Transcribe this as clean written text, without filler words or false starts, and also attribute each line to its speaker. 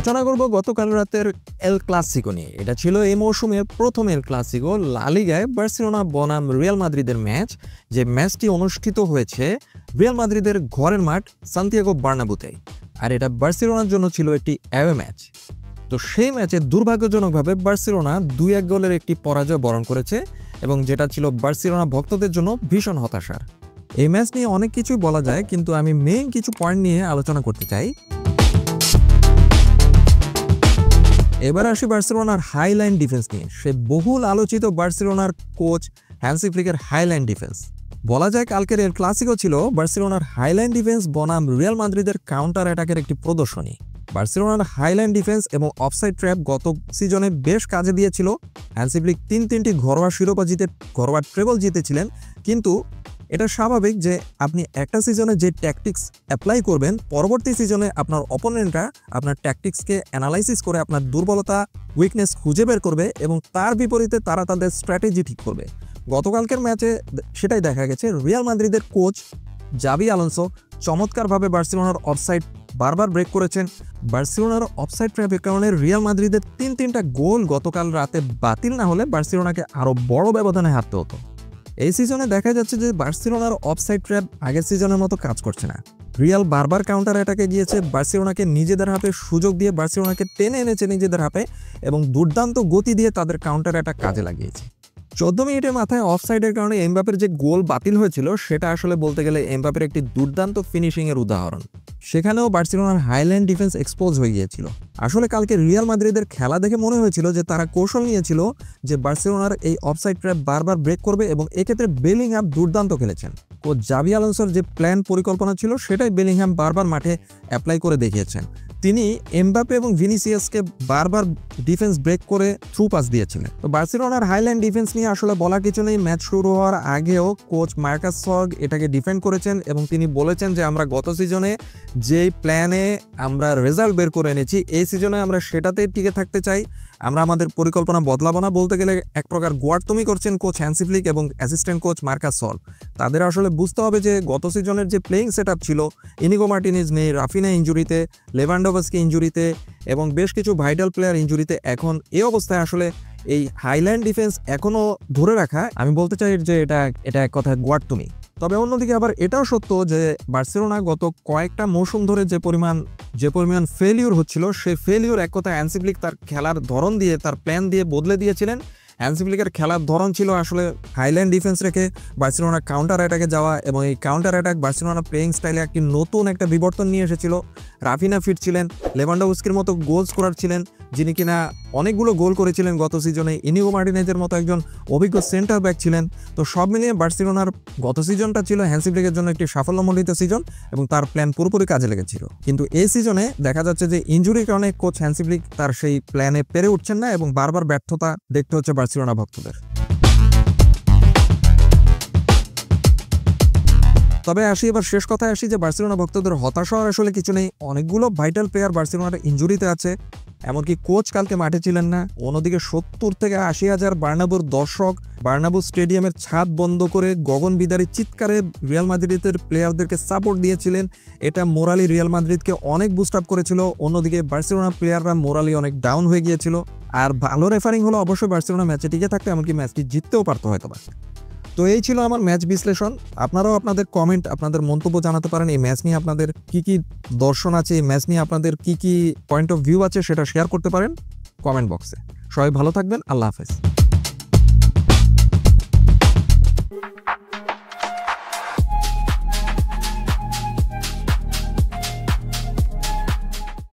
Speaker 1: আলোচনা করব গতকাল রাতের এল ক্লাসিকো নিয়ে। এটা ছিল এই মৌসুমের প্রথম এল ক্লাসিকো, লা লিগায় বার্সেলোনা বনাম রিয়াল মাদ্রিদের ম্যাচ। যে ম্যাচটি অনুষ্ঠিত হয়েছে রিয়াল মাদ্রিদের ঘরের মাঠ সান্তিয়াগো বার্নাব্যুতে, আর এটা বার্সেলোনার জন্য ছিল একটি অ্যাওয়ে ম্যাচ। তো সেই ম্যাচে দুর্ভাগ্যজনকভাবে বার্সেলোনা 2-1 গোলের একটি পরাজয় বরণ করেছে, এবং যেটা ছিল বার্সেলোনা ভক্তদের জন্য ভীষণ হতাশার। এই ম্যাচ নিয়ে অনেক কিছুই বলা যায়, কিন্তু আমি মেইন কিছু পয়েন্ট নিয়ে আলোচনা করতে চাই। এবার আসি বার্সেলোনার হাইলাইন ডিফেন্স নিয়ে। সে বহুল আলোচিত বার্সেলোনার কোচ হ্যান্সি ফ্লিকের হাইলাইন ডিফেন্স। বলা যায় কালকের এর ক্লাসিকো ছিল বার্সেলোনার হাইলাইন ডিফেন্স বনাম রিয়াল মাদ্রিদের কাউন্টার অ্যাটাকের একটি প্রদর্শনী। বার্সেলোনার হাইলাইন ডিফেন্স এবং অফসাইড ট্র্যাপ গত সিজনে বেশ কাজে দিয়েছিল। হ্যান্সি ফ্লিক তিনটি ঘরোয়া শিরোপা জিতে ঘরোয়া ট্রেবল জিতেছিলেন, কিন্তু এটা স্বাভাবিক যে আপনি একটা সিজনে যে ট্যাকটিক্স অ্যাপ্লাই করবেন, পরবর্তী সিজনে আপনার অপোনেন্টরা আপনার ট্যাকটিক্সকে অ্যানালাইসিস করে আপনার দুর্বলতা উইকনেস খুঁজে বের করবে এবং তার বিপরীতে তারা তাদের স্ট্র্যাটেজি ঠিক করবে। গতকালকের ম্যাচে সেটাই দেখা গেছে। রিয়াল মাদ্রিদের কোচ জাভি আলোনসো চমৎকারভাবে বার্সেলোনার অফসাইড বারবার ব্রেক করেছেন। বার্সেলোনার অফসাইড ট্র্যাপের কারণে রিয়াল মাদ্রিদের তিনটা গোল গতকাল রাতে বাতিল না হলে বার্সেলোনাকে আরও বড় ব্যবধানে হারতে হতো। এই সিজনে দেখা যাচ্ছে যে বার্সেলোনার অফসাইড ট্র্যাপ আগের সিজনের মতো কাজ করছে না। রিয়াল বারবার কাউন্টার অ্যাটাকে গিয়েছে, বার্সেলোনাকে নিজেদের হাতে সুযোগ দিয়ে বার্সেলোনাকে টেনে এনেছে নিজেদের হাতে এবং দুর্দান্ত গতি দিয়ে তাদের কাউন্টার অ্যাটাক কাজে লাগিয়েছে। 14 মিনিটের মাথায় অফসাইডের কারণে এমবাপের যে গোল বাতিল হয়েছিল, সেটা আসলে বলতে গেলে এমবাপের একটি দুর্দান্ত ফিনিশিংয়ের উদাহরণ। সেখানেও বার্সেলোনার হাইল্যান্ড ডিফেন্স এক্সপোজ হয়ে গিয়েছিল। আসলে কালকে রিয়াল মাদ্রিদের খেলা দেখে মনে হয়েছিল যে তারা কৌশল নিয়েছিল যে বার্সেলোনার এই অফসাইড ট্র্যাপ বারবার ব্রেক করবে, এবং এক্ষেত্রে বেলিংহাম দুর্দান্ত খেলেছেন। কোচ জাভি আলোনসোর যে প্ল্যান পরিকল্পনা ছিল সেটাই বেলিংহাম বারবার মাঠে অ্যাপ্লাই করে দেখিয়েছেন। তিনি এমবাপে এবং ভিনিসিয়াসকে বারবার ডিফেন্স ব্রেক করে থ্রু পাস দিয়েছিলেন। তো বার্সেলোনার হাইল্যান্ড ডিফেন্স নিয়ে আসলে বলার কিছু নেই। ম্যাচ শুরু হওয়ার আগেও কোচ মার্কাস সগ এটাকে ডিফেন্ড করেছেন এবং তিনি বলেছেন যে আমরা গত সিজনে যেই প্ল্যানে আমরা রেজাল্ট বের করে এনেছি, এই সিজনে আমরা সেটাতে টিকে থাকতে চাই। আমরা আমাদের পরিকল্পনা বদলাবো না। বলতে গেলে এক প্রকার গোয়ার্তুমি করছেন কোচ হ্যান্সি ফ্লিক এবং অ্যাসিস্ট্যান্ট কোচ মার্কাস সল। তাদের আসলে বুঝতে হবে যে গত সিজনের যে প্লেইং সেট আপ ছিল, ইনিগো মার্টিনেজ নেই, রাফিনা ইঞ্জুরিতে, লেভানডোভস্কি ইঞ্জুরিতে এবং বেশ কিছু ভাইটাল প্লেয়ার ইঞ্জুরিতে, এখন এই অবস্থায় আসলে এই হাইল্যান্ড ডিফেন্স এখনও ধরে রাখা, আমি বলতে চাই যে এটা এক কথায় গোয়ার্তুমি। তবে অন্যদিকে আবার এটাও সত্য যে বার্সেলোনা গত কয়েকটা মৌসুম ধরে যে পরিমাণ ফেলিওর হচ্ছিল, সেই ফেলিওর এক কথায় হ্যান্সি ফ্লিক তার খেলার ধরন দিয়ে, তার প্ল্যান দিয়ে বদলে দিয়েছিলেন। হ্যান্সি ফ্লিকের খেলার ধরন ছিল আসলে হাইল্যান্ড ডিফেন্স রেখে বার্সেলোনা কাউন্টার অ্যাটাকে যাওয়া, এবং এই কাউন্টার অ্যাটাক বার্সেলোনা প্লেইং স্টাইলে একটি নতুন একটা বিবর্তন নিয়ে এসেছিল। রাফিনা ফিট ছিলেন, লেভানডোভস্কির মতো গোল স্কোরার ছিলেন যিনি কিনা অনেকগুলো গোল করেছিলেন গত সিজনে, ইনিগো মার্টিনেজের মতো একজন অভিজ্ঞ সেন্টার ব্যাক ছিলেন। তো সব মিলিয়ে বার্সেলোনার গত সিজনটা ছিল হ্যান্সি ফ্লিকের জন্য একটি সাফল্যমণ্ডিত সিজন এবং তার প্ল্যান পুরোপুরি কাজে লেগেছিল। কিন্তু এই সিজনে দেখা যাচ্ছে যে ইনজুরির কারণে কোচ হ্যান্সি ফ্লিক তার সেই প্ল্যানে পেরে উঠছেন না এবং বারবার ব্যর্থতা দেখতে হচ্ছে বার্সেলোনা ভক্তদের। তবে এবার শেষ কথায় আসি যে বার্সেলোনা ভক্তদের হতাশ হওয়ার আসলে কিছু নেই। অনেকগুলো ভাইটাল প্লেয়ার বার্সেলোনার ইনজুরিতে আছে, এমনকি কোচ কালকে মাঠে ছিলেন না। অন্যদিকে 70 থেকে 80 হাজার বার্নাব্যুর দর্শক বার্নাব্যু স্টেডিয়ামের ছাদ বন্ধ করে গগন বিদারী চিৎকারে রিয়াল মাদ্রিদের প্লেয়ারদেরকে সাপোর্ট দিয়েছিলেন। এটা মোরালি রিয়াল মাদ্রিদকে অনেক বুস্ট আপ করেছিল। অন্যদিকে বার্সেলোনা প্লেয়াররা মোরালি অনেক ডাউন হয়ে গিয়েছিল। আর ভালো রেফারিং হলো অবশ্যই বার্সেলোনা ম্যাচে টিকে থাকতে, এমনকি ম্যাচটি জিততেও পারতো হয়তো। তো এই ছিল আমার ম্যাচ বিশ্লেষণ। আপনারাও আপনাদের কমেন্ট, আপনাদের মন্তব্য জানাতে পারেন। এই ম্যাচ নিয়ে আপনাদের কি দর্শন আছে, এই ম্যাচ নিয়ে আপনাদের কি পয়েন্ট অফ ভিউ আছে, সেটা শেয়ার করতে পারেন কমেন্ট বক্সে। সবাই ভালো থাকবেন। আল্লাহ হাফেজ।